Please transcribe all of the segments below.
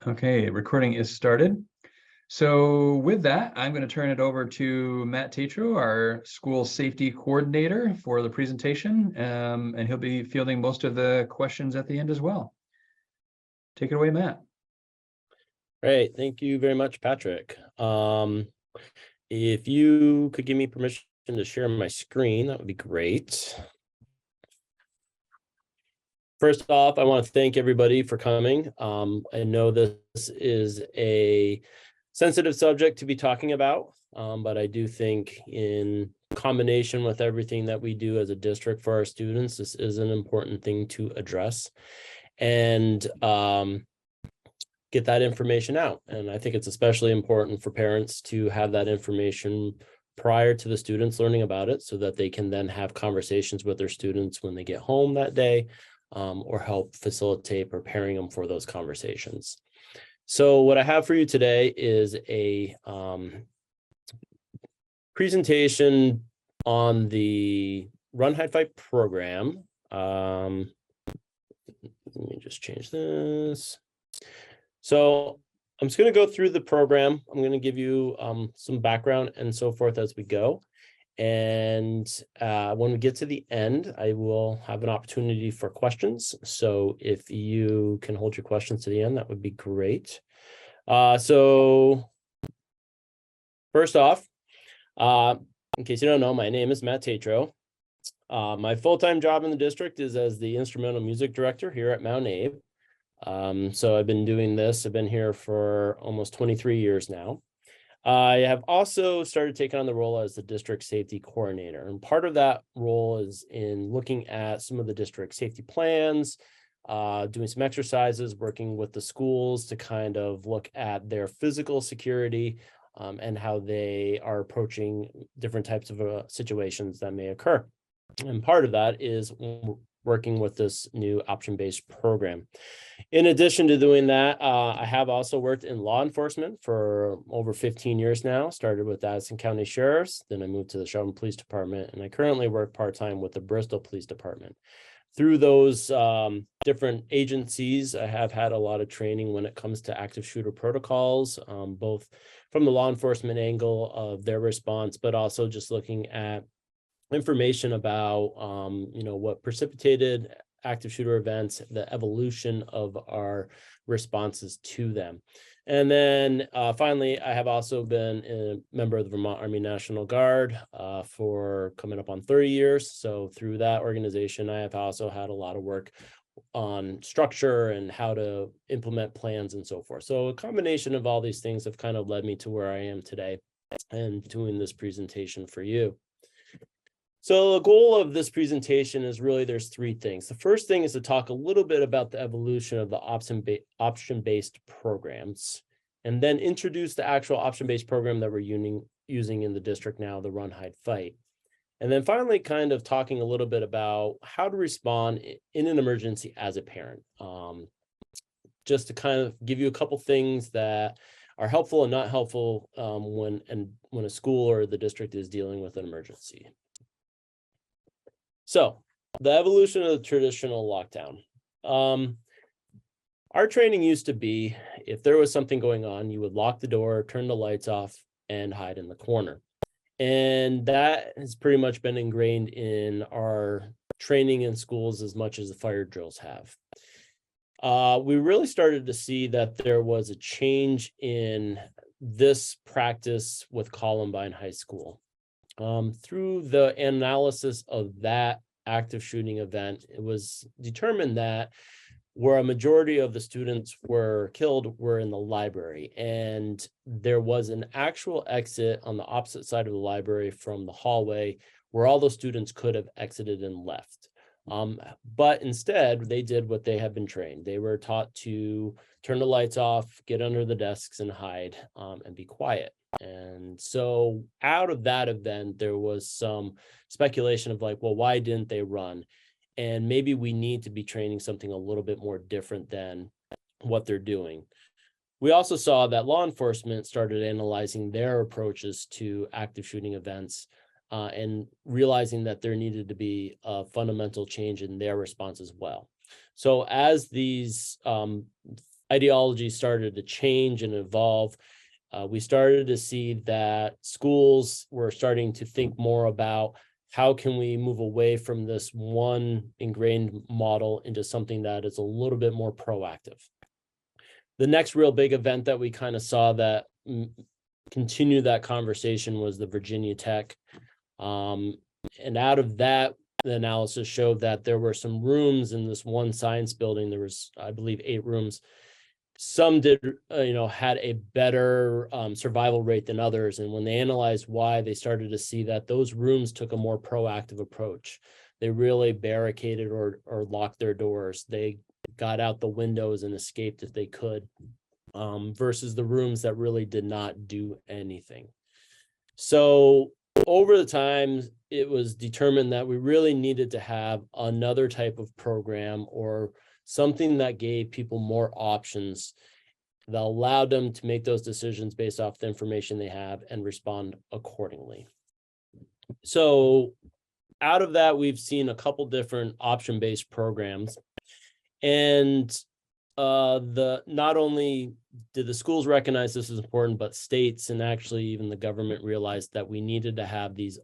Okay, recording is started. So with that, I'm going to turn it over to Matt Tatro, our school safety coordinator, for the presentation, and he'll be fielding most of the questions at the end as well. Take it away, Matt. Great, thank you very much, Patrick. If you could give me permission to share my screen, that would be great. First off, I want to thank everybody for coming. I know this is a sensitive subject to be talking about, but I do think in combination with everything that we do as a district for our students, this is an important thing to address and get that information out. And I think it's especially important for parents to have that information prior to the students learning about it so that they can then have conversations with their students when they get home that day, or help facilitate preparing them for those conversations. So what I have for you today is a presentation on the Run, Hide, Fight program. Let me just change this. So I'm just going to go through the program. I'm going to give you some background and so forth as we go. And when we get to the end, I will have an opportunity for questions. So if you can hold your questions to the end, that would be great. So first off, in case you don't know, my name is Matt Tatro. My full-time job in the district is as the instrumental music director here at MAUSD. So I've been doing this. I've been here for almost 23 years now. I have also started taking on the role as the district safety coordinator. And part of that role is in looking at some of the district safety plans, doing some exercises, working with the schools to kind of look at their physical security and how they are approaching different types of situations that may occur. And part of that is working with this new option-based program. In addition to doing that, I have also worked in law enforcement for over 15 years now. Started with Addison County Sheriff's, then I moved to the Shelburne Police Department, and I currently work part-time with the Bristol Police Department. Through those different agencies, I have had a lot of training when it comes to active shooter protocols, both from the law enforcement angle of their response, but also just looking at information about what precipitated active shooter events, the evolution of our responses to them. And then finally, I have also been a member of the Vermont Army National Guard for coming up on 30 years. So through that organization, I have also had a lot of work on structure and how to implement plans and so forth. So a combination of all these things have kind of led me to where I am today and doing this presentation for you. So the goal of this presentation is really there's three things. The first thing is to talk a little bit about the evolution of the option-based programs, and then introduce the actual option-based program that we're using in the district now, the Run, Hide, Fight. And then finally, kind of talking a little bit about how to respond in an emergency as a parent, just to kind of give you a couple things that are helpful and not helpful when a school or the district is dealing with an emergency. So the evolution of the traditional lockdown. Our training used to be, if there was something going on, you would lock the door, turn the lights off, and hide in the corner. And that has pretty much been ingrained in our training in schools as much as the fire drills have. We really started to see that there was a change in this practice with Columbine High School. Through the analysis of that active shooting event, it was determined that where a majority of the students were killed were in the library, and there was an actual exit on the opposite side of the library from the hallway where all those students could have exited and left. But instead, they did what they had been trained. They were taught to turn the lights off, get under the desks and hide, and be quiet. And so out of that event, there was some speculation of like, well, why didn't they run? And maybe we need to be training something a little bit more different than what they're doing. We also saw that law enforcement started analyzing their approaches to active shooting events and realizing that there needed to be a fundamental change in their response as well. So as these ideology started to change and evolve, we started to see that schools were starting to think more about how can we move away from this one ingrained model into something that is a little bit more proactive. The next real big event that we kind of saw that continued that conversation was the Virginia Tech. And out of that, the analysis showed that there were some rooms in this one science building. There was, I believe, 8 rooms. Some did, had a better survival rate than others. And when they analyzed why, they started to see that those rooms took a more proactive approach. They really barricaded or locked their doors. They got out the windows and escaped if they could, versus the rooms that really did not do anything. So over the time, it was determined that we really needed to have another type of program or something that gave people more options that allowed them to make those decisions based off the information they have and respond accordingly. So out of that, we've seen a couple different option-based programs. And not only did the schools recognize this is important, but states and actually even the government realized that we needed to have these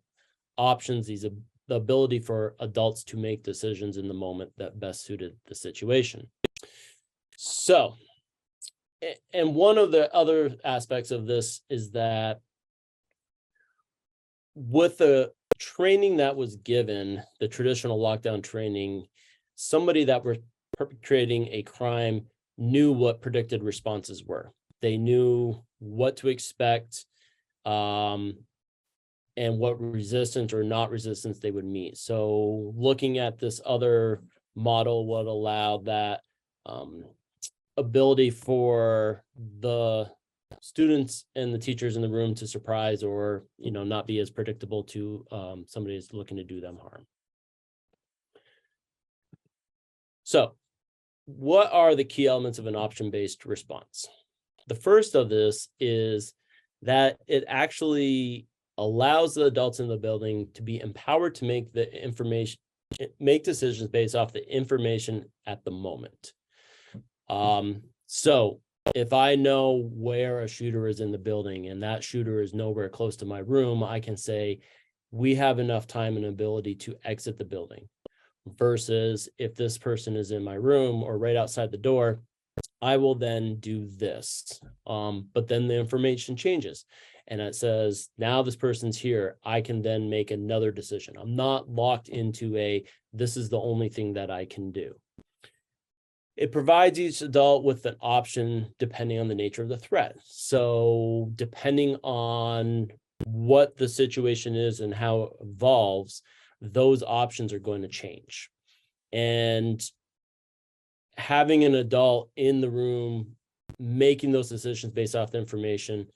options, the ability for adults to make decisions in the moment that best suited the situation. So, and one of the other aspects of this is that with the training that was given, the traditional lockdown training, somebody that were perpetrating a crime knew what predicted responses were. They knew what to expect, and what resistance or not resistance they would meet. So looking at this other model would allow that ability for the students and the teachers in the room to surprise or not be as predictable to somebody who's looking to do them harm. So what are the key elements of an option-based response? The first of this is that it actually allows the adults in the building to be empowered to make decisions based off the information at the moment. So if I know where a shooter is in the building and that shooter is nowhere close to my room, I can say we have enough time and ability to exit the building. Versus if this person is in my room or right outside the door, I will then do this. But then the information changes and it says, now this person's here. I can then make another decision. I'm not locked into this is the only thing that I can do. It provides each adult with an option depending on the nature of the threat. So depending on what the situation is and how it evolves, those options are going to change. And having an adult in the room making those decisions based off the information,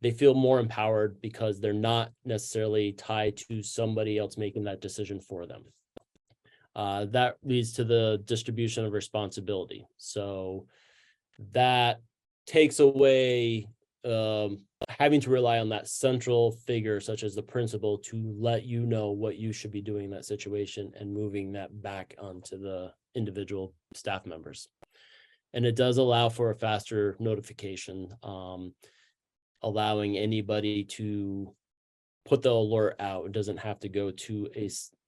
they feel more empowered because they're not necessarily tied to somebody else making that decision for them. That leads to the distribution of responsibility. So that takes away having to rely on that central figure, such as the principal, to let you know what you should be doing in that situation and moving that back onto the individual staff members. And it does allow for a faster notification, allowing anybody to put the alert out. It doesn't have to go to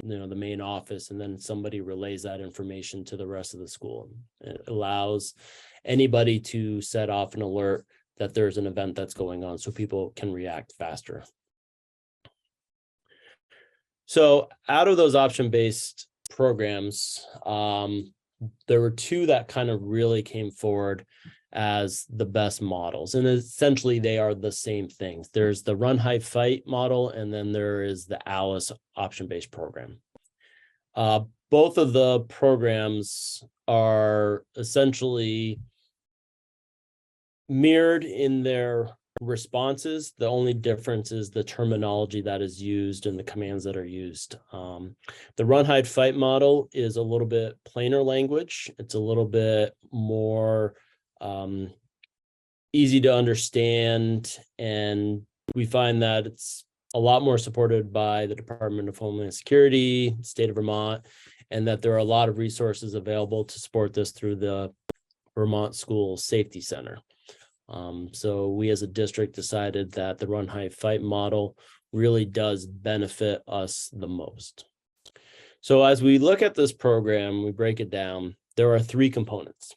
the main office and then somebody relays that information to the rest of the school. It allows anybody to set off an alert that there's an event that's going on so people can react faster. So out of those option-based programs, there were 2 that kind of really came forward as the best models. And essentially they are the same things. There's the run, hide, fight model, and then there is the ALICE option-based program. Both of the programs are essentially mirrored in their responses. The only difference is the terminology that is used and the commands that are used. The run, hide, fight model is a little bit plainer language. It's a little bit more easy to understand, and we find that it's a lot more supported by the Department of Homeland Security, state of Vermont, and that there are a lot of resources available to support this through the Vermont School Safety Center. So we as a district decided that the Run, Hide, Fight model really does benefit us the most. So as we look at this program, we break it down, there are 3 components.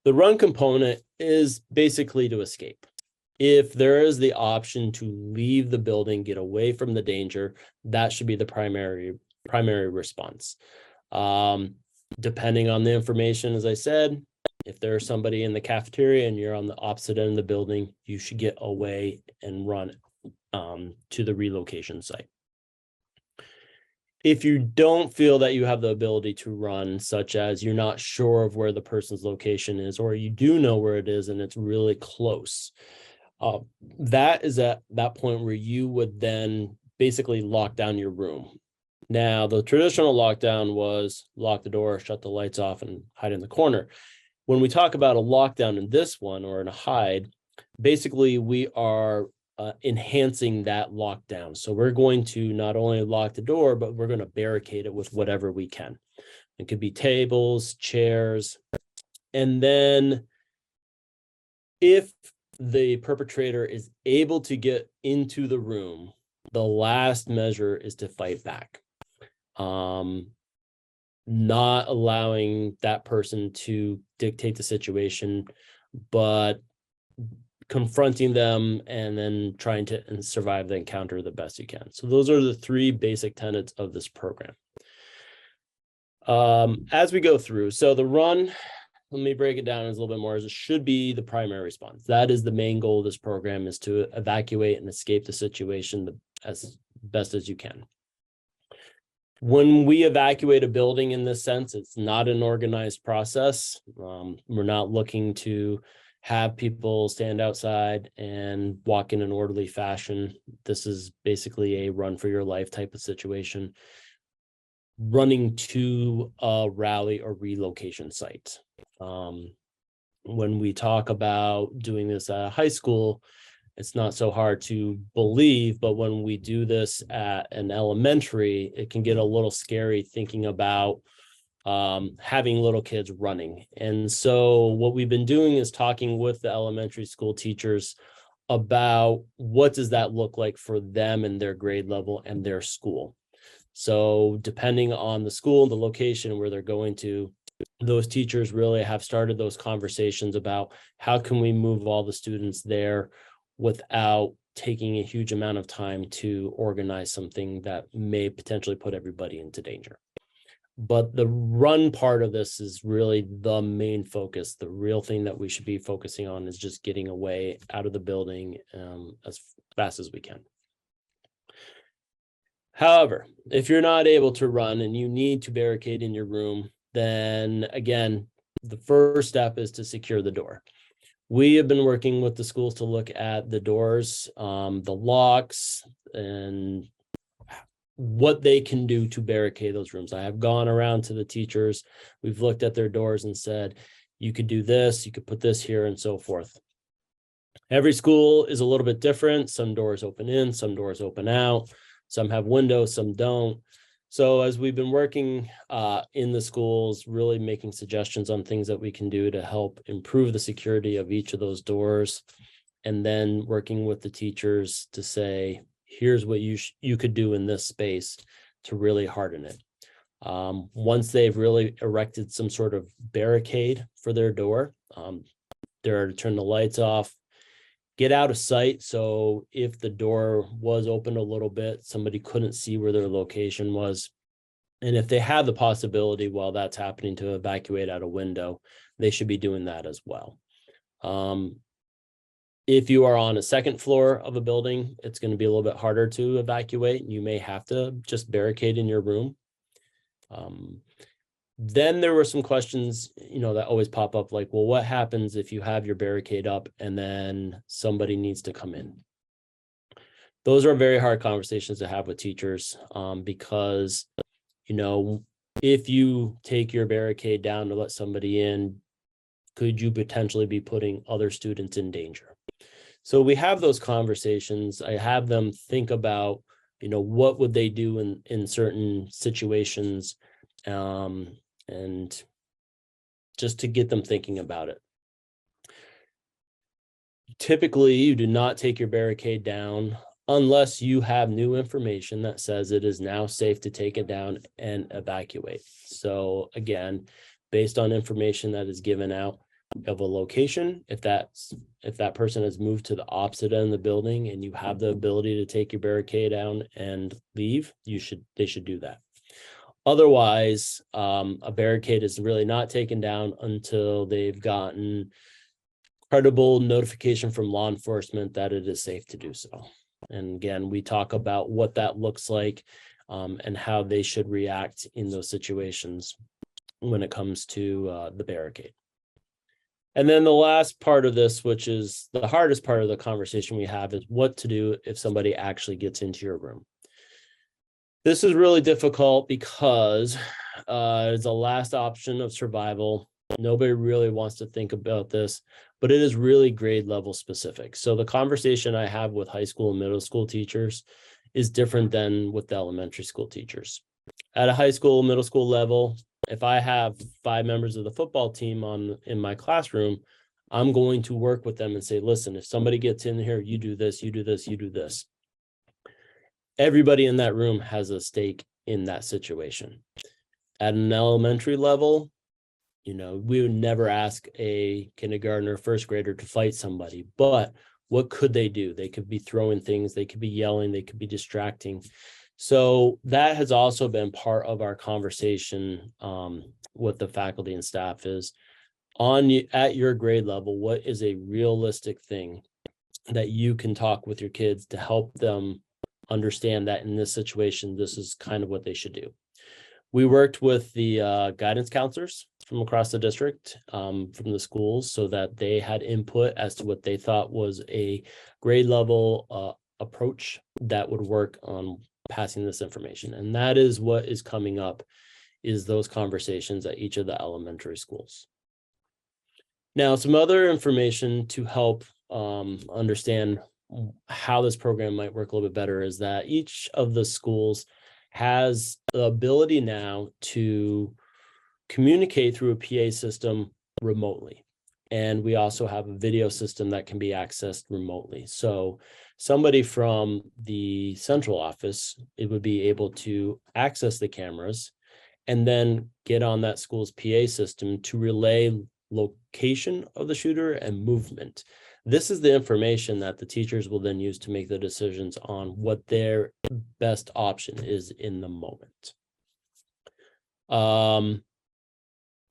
The run component is basically to escape. If there is the option to leave the building, get away from the danger, that should be the primary response. Depending on the information, as I said, if there's somebody in the cafeteria and you're on the opposite end of the building, you should get away and run to the relocation site. If you don't feel that you have the ability to run, such as you're not sure of where the person's location is, or you do know where it is and it's really close, that is at that point where you would then basically lock down your room. Now, the traditional lockdown was lock the door, shut the lights off, and hide in the corner. When we talk about a lockdown in this one, or in a hide, basically we are enhancing that lockdown. So we're going to not only lock the door, but we're going to barricade it with whatever we can. It could be tables, chairs. And then if the perpetrator is able to get into the room, the last measure is to fight back. Not allowing that person to dictate the situation, but confronting them and then trying to survive the encounter the best you can. So those are the 3 basic tenets of this program. As we go through, so the run, let me break it down as a little bit more, as it should be the primary response. That is the main goal of this program, is to evacuate and escape the situation as best as you can. When we evacuate a building in this sense, it's not an organized process. We're not looking to have people stand outside and walk in an orderly fashion. This is basically a run for your life type of situation, running to a rally or relocation site. When we talk about doing this at a high school, it's not so hard to believe, but when we do this at an elementary, it can get a little scary thinking about having little kids running. And so what we've been doing is talking with the elementary school teachers about what does that look like for them and their grade level and their school. So depending on the school, the location where they're going to, those teachers really have started those conversations about how can we move all the students there without taking a huge amount of time to organize something that may potentially put everybody into danger. But the run part of this is really the main focus. The real thing that we should be focusing on is just getting away out of the building as fast as we can. However, if you're not able to run and you need to barricade in your room, then again, the first step is to secure the door. We have been working with the schools to look at the doors, the locks, and what they can do to barricade those rooms. I have gone around to the teachers. We've looked at their doors and said, you could do this, you could put this here, and so forth. Every school is a little bit different. Some doors open in, some doors open out. Some have windows, some don't. So as we've been working in the schools, really making suggestions on things that we can do to help improve the security of each of those doors, and then working with the teachers to say, here's what you could do in this space to really harden it. Once they've really erected some sort of barricade for their door, they're to turn the lights off, get out of sight. So if the door was open a little bit, somebody couldn't see where their location was. And if they have the possibility while that's happening to evacuate out a window, they should be doing that as well. If you are on a second floor of a building, it's going to be a little bit harder to evacuate. You may have to just barricade in your room. Then there were some questions, that always pop up, like, well, what happens if you have your barricade up and then somebody needs to come in? Those are very hard conversations to have with teachers, because, if you take your barricade down to let somebody in, could you potentially be putting other students in danger? So we have those conversations. I have them think about, what would they do in certain situations, and just to get them thinking about it. Typically, you do not take your barricade down unless you have new information that says it is now safe to take it down and evacuate. So again, based on information that is given out of a location, if that person has moved to the opposite end of the building and you have the ability to take your barricade down and leave, they should do that. Otherwise, a barricade is really not taken down until they've gotten credible notification from law enforcement that it is safe to do so. And again, we talk about what that looks like and how they should react in those situations when it comes to the barricade. And then the last part of this, which is the hardest part of the conversation we have, is what to do if somebody actually gets into your room. This is really difficult because it's a last option of survival. Nobody really wants to think about this, but it is really grade level specific. So the conversation I have with high school and middle school teachers is different than with the elementary school teachers. At a high school, middle school level, if I have 5 members of the football team in my classroom, I'm going to work with them and say, listen, if somebody gets in here, you do this, you do this, you do this. Everybody in that room has a stake in that situation. At an elementary level, we would never ask a kindergartner, first grader to fight somebody, but what could they do? They could be throwing things, they could be yelling, they could be distracting. So that has also been part of our conversation with the faculty and staff is at your grade level, what is a realistic thing that you can talk with your kids to help them understand that in this situation, this is kind of what they should do. We worked with the guidance counselors from across the district, from the schools, so that they had input as to what they thought was a grade level approach that would work on passing this information. And that is what is coming up, is those conversations at each of the elementary schools. Now, some other information to help understand how this program might work a little bit better is that each of the schools has the ability now to communicate through a PA system remotely. And we also have a video system that can be accessed remotely. So somebody from the central office, it would be able to access the cameras and then get on that school's PA system to relay location of the shooter and movement. This is the information that the teachers will then use to make the decisions on what their best option is in the moment.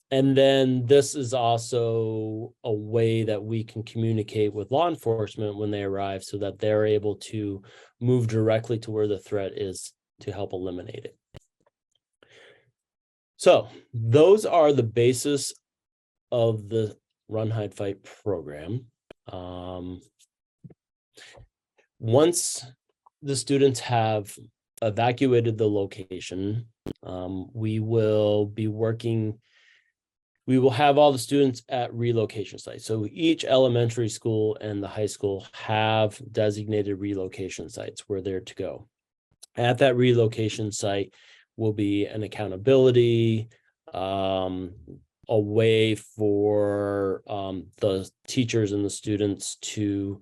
And then this is also a way that we can communicate with law enforcement when they arrive so that they're able to move directly to where the threat is to help eliminate it. So those are the basis of the Run, Hide, Fight program. Once the students have evacuated the location, we will have all the students at relocation sites. So each elementary school and the high school have designated relocation sites where they're to go. At that relocation site will be an accountability, a way for the teachers and the students to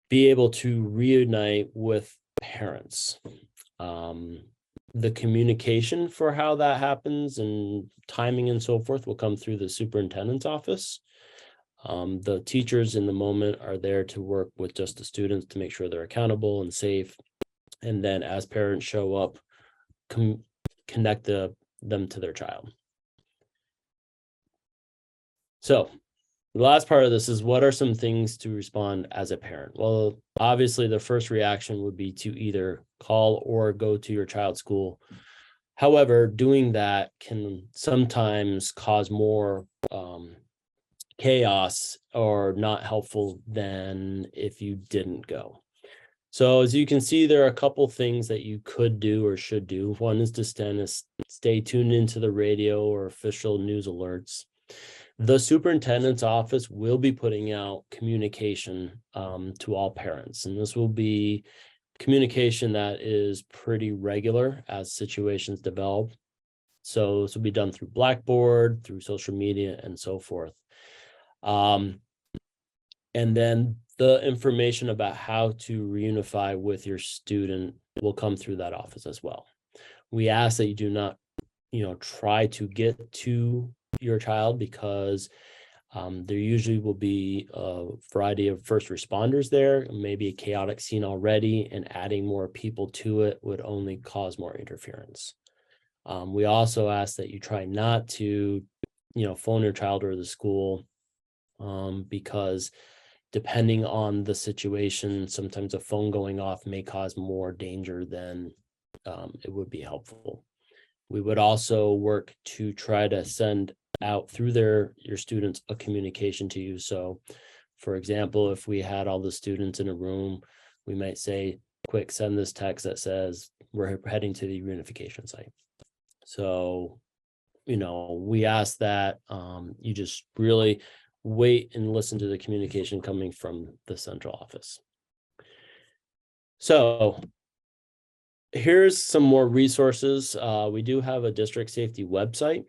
be able to reunite with parents. The communication for how that happens and timing and so forth will come through the superintendent's office. The teachers in the moment are there to work with just the students to make sure they're accountable and safe. And then as parents show up, connect them to their child. So the last part of this is, what are some things to respond as a parent? Well, obviously the first reaction would be to either call or go to your child's school. However, doing that can sometimes cause more chaos or not helpful than if you didn't go. So as you can see, there are a couple things that you could do or should do. One is to stay tuned into the radio or official news alerts. The superintendent's office will be putting out communication to all parents, and this will be communication that is pretty regular as situations develop. So this will be done through Blackboard, through social media, and so forth. And then the information about how to reunify with your student will come through that office as well. We ask that you do not, try to get to your child, because there usually will be a variety of first responders there, maybe a chaotic scene already, and adding more people to it would only cause more interference. We also ask that you try not to, phone your child or the school, because depending on the situation, sometimes a phone going off may cause more danger than it would be helpful. We would also work to try to send out through your students a communication to you. So for example, if we had all the students in a room, we might say, quick, send this text that says we're heading to the reunification site. So, we ask that you just really wait and listen to the communication coming from the central office. So here's some more resources. We do have a district safety website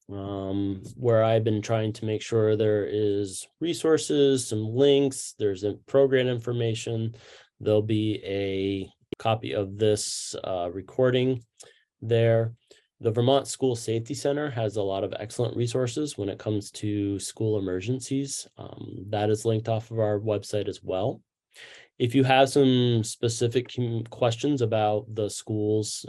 where I've been trying to make sure there is resources, some links, there's program information. There'll be a copy of this recording there. The Vermont School Safety Center has a lot of excellent resources when it comes to school emergencies. That is linked off of our website as well. If you have some specific questions about the school's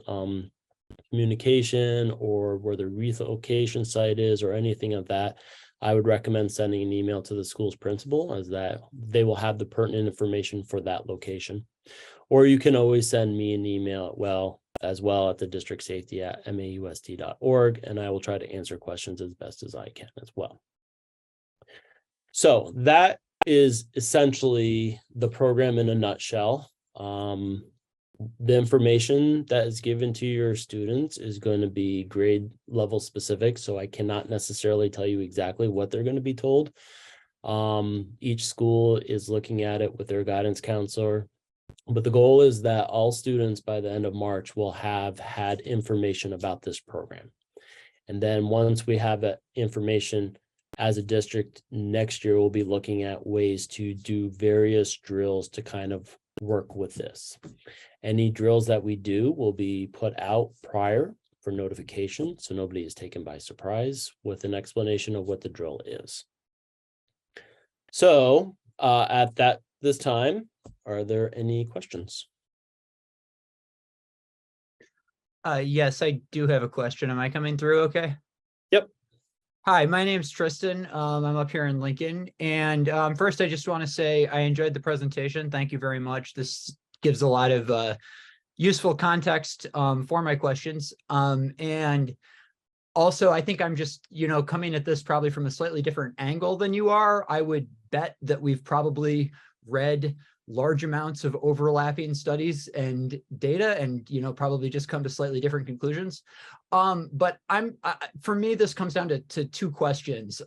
communication or where the relocation site is or anything of that, I would recommend sending an email to the school's principal, as that they will have the pertinent information for that location. Or you can always send me an email as well at the district safety at mausd.org, and I will try to answer questions as best as I can as well. So that is essentially the program in a nutshell. The information that is given to your students is going to be grade level specific, so I cannot necessarily tell you exactly what they're going to be told. Each school is looking at it with their guidance counselor, but the goal is that all students by the end of March will have had information about this program. And then once we have that information as a district, next year we'll be looking at ways to do various drills to kind of work with this. Any drills that we do will be put out prior for notification, so nobody is taken by surprise, with an explanation of what the drill is. So at this time, are there any questions? Yes, I do have a question. Am I coming through okay? Yep. Hi, my name's Tristan. I'm up here in Lincoln. And first, I just want to say I enjoyed the presentation. Thank you very much. This gives a lot of useful context for my questions. And also, I think I'm just, coming at this probably from a slightly different angle than you are. I would bet that we've probably read large amounts of overlapping studies and data and, probably just come to slightly different conclusions. But for me, this comes down to two questions,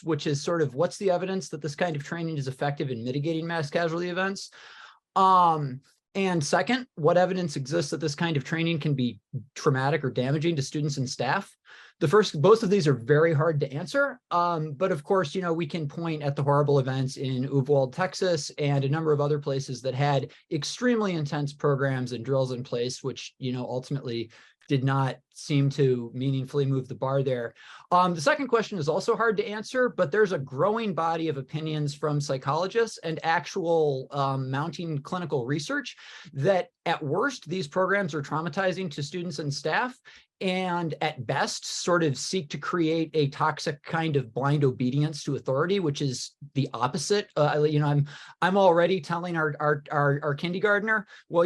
which is sort of what's the evidence that this kind of training is effective in mitigating mass casualty events? And second, what evidence exists that this kind of training can be traumatic or damaging to students and staff? Both of these are very hard to answer. But of course, we can point at the horrible events in Uvalde, Texas, and a number of other places that had extremely intense programs and drills in place, which, ultimately did not seem to meaningfully move the bar there. The second question is also hard to answer, but there's a growing body of opinions from psychologists and actual mounting clinical research that at worst, these programs are traumatizing to students and staff, and at best sort of seek to create a toxic kind of blind obedience to authority, which is the opposite. I'm already telling our kindergartner, well,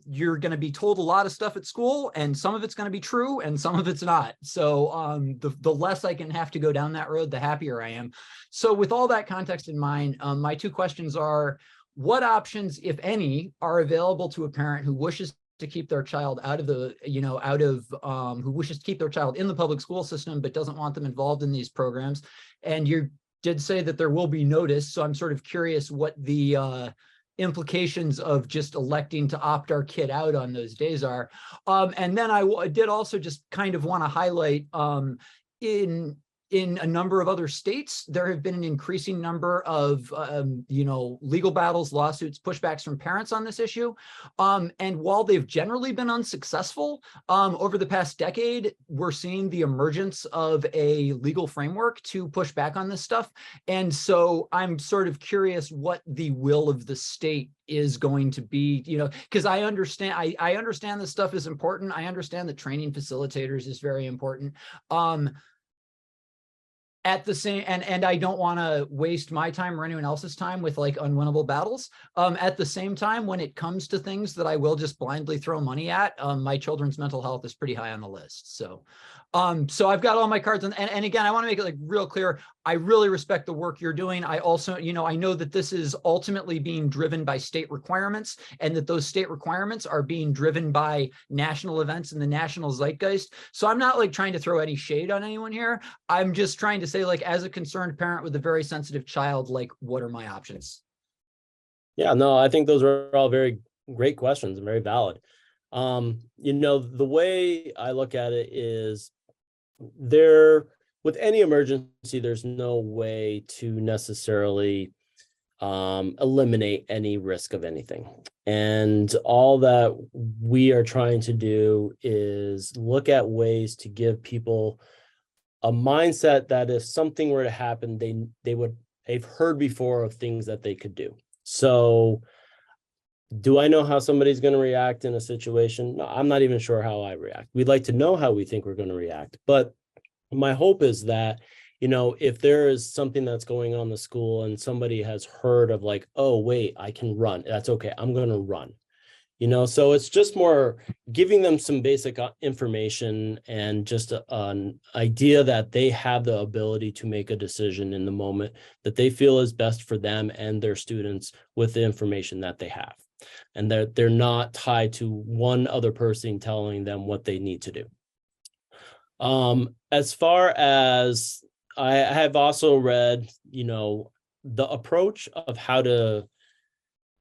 you're going to be told a lot of stuff at school, and some of it's going to be true and some of it's not. So the less I can have to go down that road, the happier I am. So with all that context in mind, my two questions are, what options, if any, are available to a parent who wishes to keep their child who wishes to keep their child in the public school system, but doesn't want them involved in these programs? And you did say that there will be notice. So I'm sort of curious what the implications of just electing to opt our kid out on those days are. And then I did also just kind of want to highlight in a number of other states, there have been an increasing number of, legal battles, lawsuits, pushbacks from parents on this issue. And while they've generally been unsuccessful, over the past decade, we're seeing the emergence of a legal framework to push back on this stuff. And so I'm sort of curious what the will of the state is going to be, because I understand, I understand this stuff is important. I understand that training facilitators is very important. At the same, and I don't want to waste my time or anyone else's time with like unwinnable battles. At the same time, when it comes to things that I will just blindly throw money at, my children's mental health is pretty high on the list. So I've got all my cards, and again, I want to make it like real clear. I really respect the work you're doing. I also, I know that this is ultimately being driven by state requirements, and that those state requirements are being driven by national events and the national zeitgeist. So I'm not like trying to throw any shade on anyone here. I'm just trying to say, like, as a concerned parent with a very sensitive child, like, what are my options? Yeah, no, I think those are all very great questions and very valid. The way I look at it is with any emergency, there's no way to necessarily eliminate any risk of anything. And all that we are trying to do is look at ways to give people a mindset that if something were to happen, they've heard before of things that they could do. So do I know how somebody's going to react in a situation? No, I'm not even sure how I react. We'd like to know how we think we're going to react. But my hope is that, if there is something that's going on in the school and somebody has heard of like, oh, wait, I can run. That's okay. I'm going to run. So it's just more giving them some basic information and just an idea that they have the ability to make a decision in the moment that they feel is best for them and their students with the information that they have. And they're not tied to one other person telling them what they need to do. As far as I have also read, the approach of how to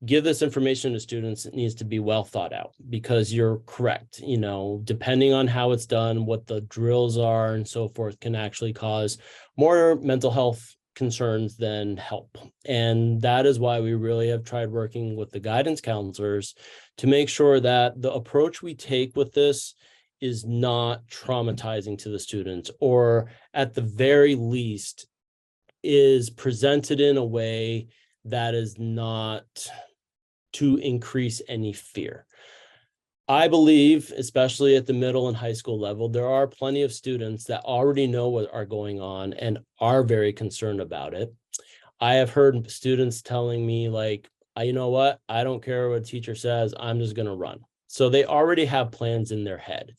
give this information to students, it needs to be well thought out, because you're correct. Depending on how it's done, what the drills are and so forth can actually cause more mental health concerns than help. And that is why we really have tried working with the guidance counselors to make sure that the approach we take with this is not traumatizing to the students, or at the very least is presented in a way that is not to increase any fear. I believe, especially at the middle and high school level, there are plenty of students that already know what are going on and are very concerned about it. I have heard students telling me like, you know what, I don't care what a teacher says, I'm just going to run. So they already have plans in their head.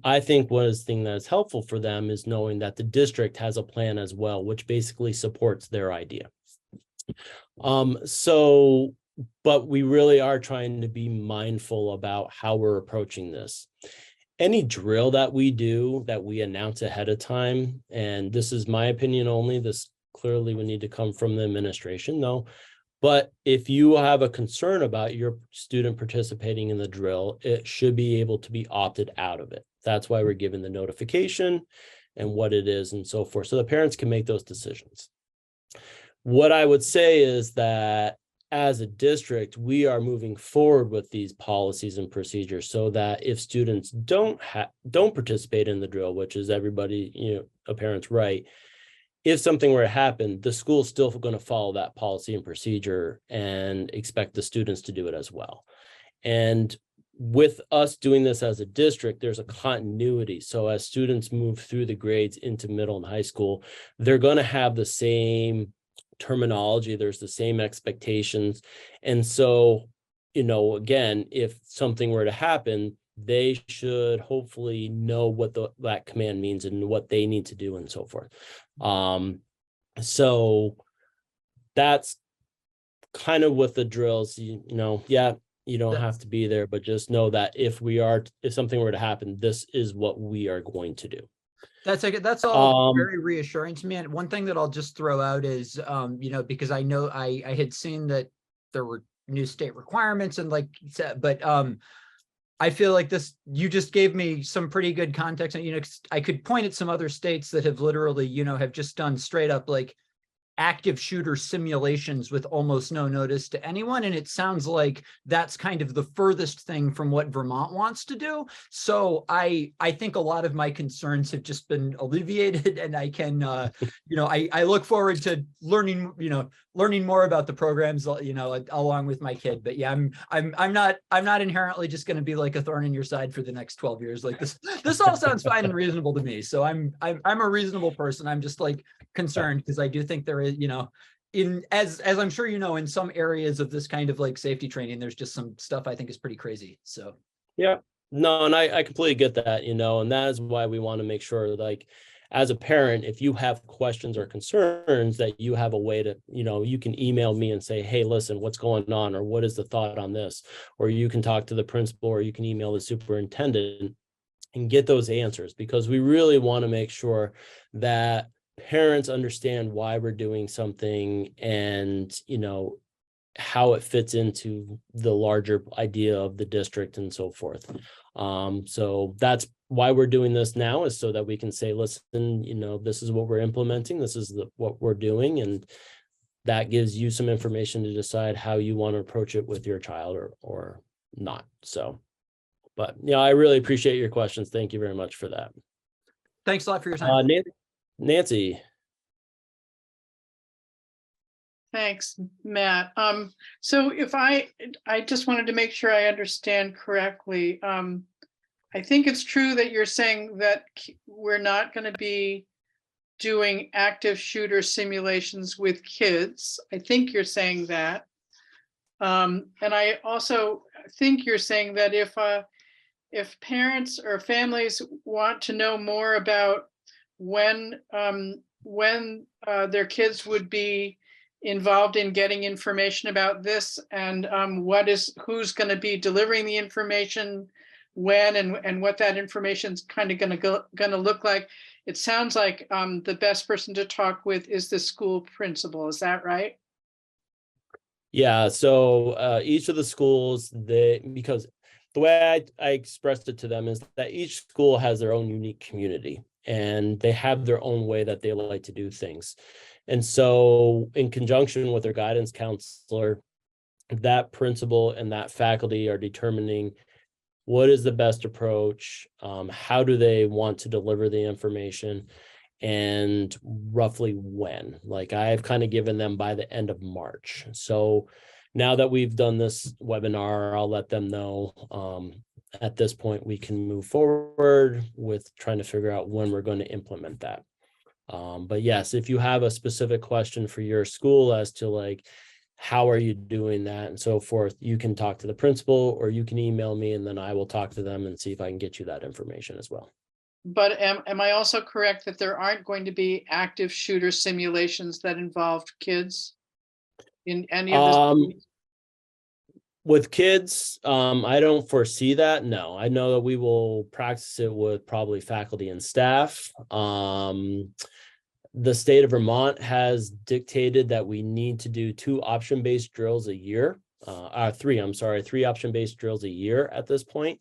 I think one thing that is helpful for them is knowing that the district has a plan as well, which basically supports their idea. But we really are trying to be mindful about how we're approaching this. Any drill that we do that we announce ahead of time, and this is my opinion only, this clearly would need to come from the administration, though. But if you have a concern about your student participating in the drill, it should be able to be opted out of it. That's why we're given the notification and what it is and so forth, so the parents can make those decisions. What I would say is that as a district, we are moving forward with these policies and procedures so that if students don't participate in the drill, which is everybody, a parent's right, if something were to happen, the school's still going to follow that policy and procedure and expect the students to do it as well. And with us doing this as a district, there's a continuity. So as students move through the grades into middle and high school, they're going to have the same terminology, there's the same expectations. And so, again, if something were to happen, they should hopefully know what that command means and what they need to do and so forth. So that's kind of with the drills, you don't have to be there, but just know that if something were to happen, this is what we are going to do. That's all very reassuring to me. And one thing that I'll just throw out is, because I know I had seen that there were new state requirements and like you said, but I feel like this, you just gave me some pretty good context. And, I could point at some other states that have literally, have just done straight up like active shooter simulations with almost no notice to anyone. And it sounds like that's kind of the furthest thing from what Vermont wants to do. So I think a lot of my concerns have just been alleviated, and I can, I look forward to learning more about the programs, along with my kid. But yeah, I'm not inherently just going to be like a thorn in your side for the next 12 years. Like this all sounds fine and reasonable to me. So I'm a reasonable person. I'm just like concerned because I do think there is, as I'm sure in some areas of this kind of like safety training, there's just some stuff I think is pretty crazy. So yeah, no, and I completely get that, and that is why we want to make sure, like, as a parent, if you have questions or concerns, that you have a way to, you can email me and say, hey, listen, what's going on, or what is the thought on this, or you can talk to the principal, or you can email the superintendent and get those answers, because we really want to make sure that parents understand why we're doing something and, how it fits into the larger idea of the district and so forth. So that's why we're doing this now, is so that we can say, listen, this is what we're implementing. This is what we're doing. And that gives you some information to decide how you want to approach it with your child or not. So, but I really appreciate your questions. Thank you very much for that. Thanks a lot for your time. Nancy. Thanks, Matt. So if I just wanted to make sure I understand correctly. I think it's true that you're saying that we're not going to be doing active shooter simulations with kids. I think you're saying that. And I also think you're saying that if parents or families want to know more about when their kids would be involved in getting information about this, and who's going to be delivering the information when, and what that information is kind of going to look like, it sounds like the best person to talk with is the school principal. Is that right? Yeah, so each of the schools, because the way I expressed it to them is that each school has their own unique community, and they have their own way that they like to do things. And so in conjunction with their guidance counselor, that principal and that faculty are determining what is the best approach, how do they want to deliver the information, and roughly when. Like, I've kind of given them by the end of March. So now that we've done this webinar, I'll let them know at this point we can move forward with trying to figure out when we're going to implement that. But yes, if you have a specific question for your school as to like, how are you doing that and so forth, you can talk to the principal, or you can email me, and then I will talk to them and see if I can get you that information as well. But am I also correct that there aren't going to be active shooter simulations that involve kids in any of this? With kids, I don't foresee that. No, I know that we will practice it with probably faculty and staff. The state of Vermont has dictated that we need to do 2 option-based drills a year. 3 option-based drills a year at this point.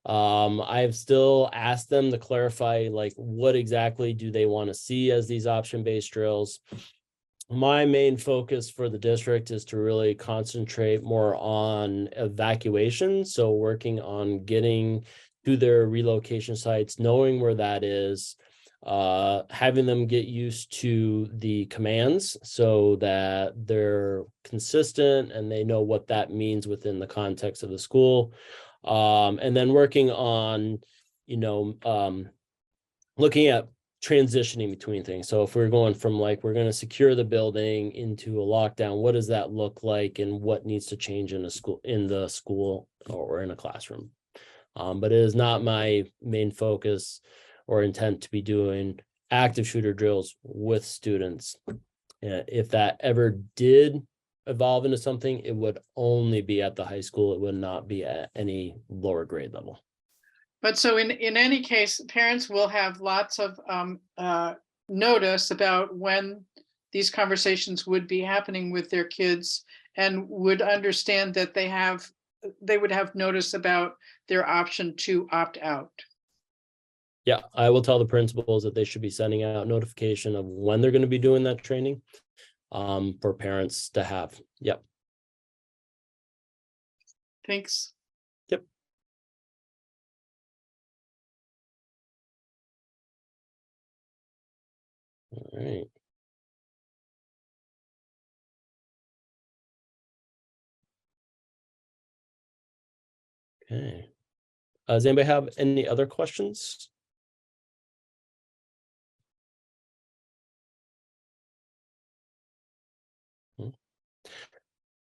I've still asked them to clarify, like, what exactly do they want to see as these option-based drills. My main focus for the district is to really concentrate more on evacuation. So working on getting to their relocation sites, knowing where that is, having them get used to the commands so that they're consistent and they know what that means within the context of the school. And then working on, looking at transitioning between things. So if we're going from like, we're going to secure the building into a lockdown, what does that look like, and what needs to change in the school or in a classroom? But it is not my main focus or intent to be doing active shooter drills with students. If that ever did evolve into something, it would only be at the high school. It would not be at any lower grade level. But so in any case, parents will have lots of notice about when these conversations would be happening with their kids and would understand that they would have notice about their option to opt out. Yeah, I will tell the principals that they should be sending out notification of when they're going to be doing that training for parents to have. Yep. Thanks. Yep. All right. Okay. Does anybody have any other questions?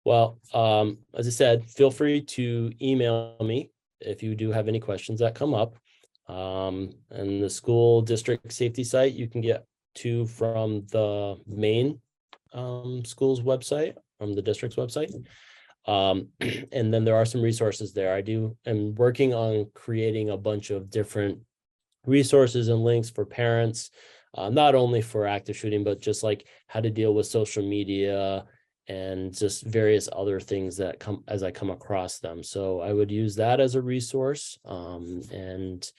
Well, as I said, feel free to email me if you do have any questions that come up. And the school district safety site, you can get to from the main school's website, from the district's website. And then there are some resources there. I'm working on creating a bunch of different resources and links for parents, not only for active shooting, but just like how to deal with social media and just various other things that come as I come across them. So I would use that as a resource. And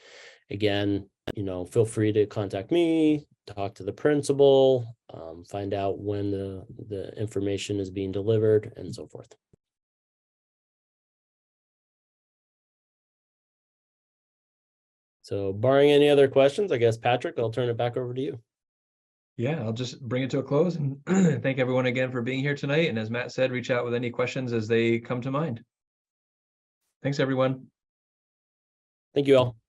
again, feel free to contact me, talk to the principal, find out when the information is being delivered and so forth. So barring any other questions, I guess, Patrick, I'll turn it back over to you. Yeah, I'll just bring it to a close and thank everyone again for being here tonight. And as Matt said, reach out with any questions as they come to mind. Thanks, everyone. Thank you all.